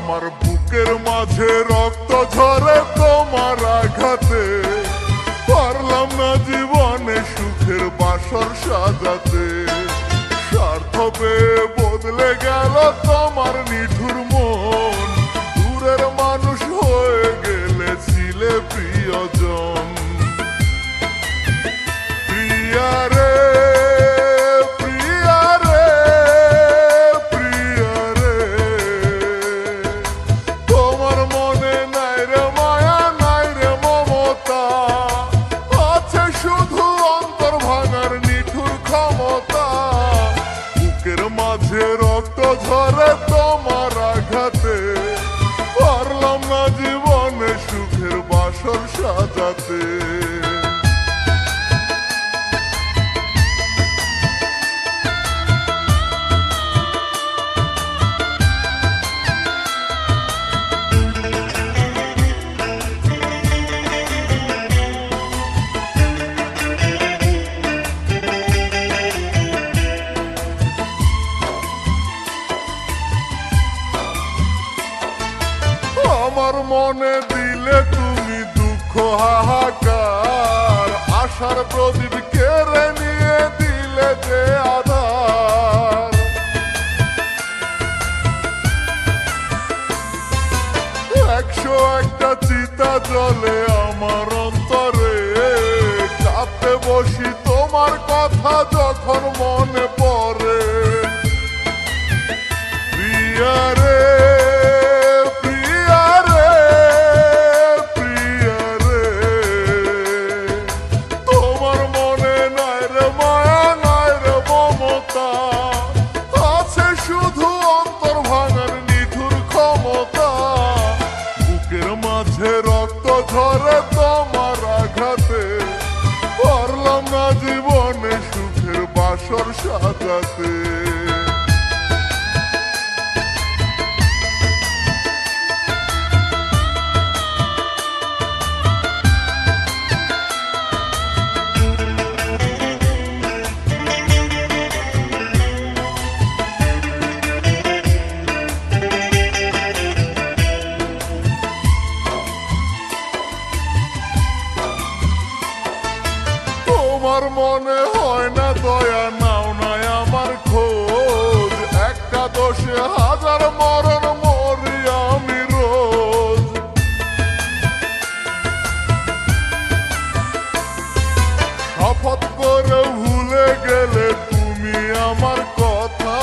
আমার বুকের মাঝে রক্ত ঝরে তোমার আঘাতে, পারলাম না জীবনে সুখের বাসর সাজাতে। স্বার্থ পেয়ে বদলে গেল তোমার নিঠুর মন, দূরের মানুষ হয়ে গেলে ছিলে প্রিয়জন। প্রিয়া রে মাঝে রক্ত ঝরে তোমার আঘাতে, পারলাম না জীবনে সুখের বাসর সাজাতে। আমার মনে দিলে তুমি দুঃখ হাহাকার, আশার প্রদীপ কেড়ে নিয়ে দিলে যে আধার। 101টা চিতা জ্বলে আমার অন্তরে, কাঁদতে বসি তোমার কথা যখন মনে পড়ে। প্রিয়া রে রক্ত ঝরে তোমার আঘাতে, পারলাম না জীবনে সুখের বাসর সাজাতে। তোমার মনে হয় না দয়া, নাও নাই আমার খোঁজ, একটা দোষে হাজার মরণ মরি আমি রোজ। শপথ করে ভুলে গেলে তুমি আমার কথা,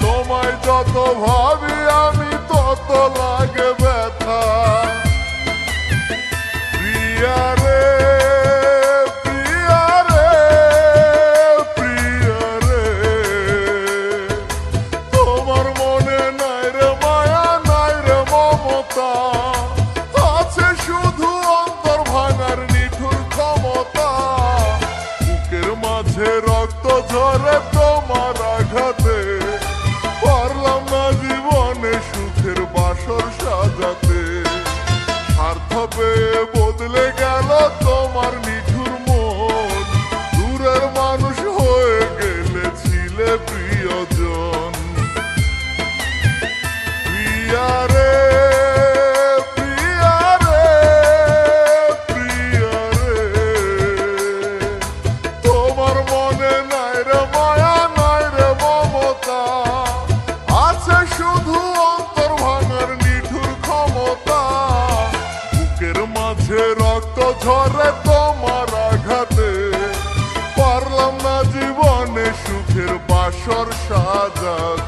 তোমায় যত ভাবি আমি তত লাগে ব্যথা। প্রিয়া রে আছে শুধু অন্তর ভাঙার নিঠুর ক্ষমতা, বুকের মাঝে রক্ত ঝরে তোমার আঘাতে, পারলাম না জীবনে সুখের বাসর সাজাতে। স্বার্থ পেয়ে বদলে গেল তোমার নিঠুর মন, দূরের মানুষ হয়ে গেলে ছিলে প্রিয়জন। প্রিয়া রে শুধু অন্তর ভাঙার নিঠুর ক্ষমতা, বুকের মাঝে রক্ত ঝরে তোমার আঘাতে, পারলাম না জীবনে সুখের বাসর সাজাতে।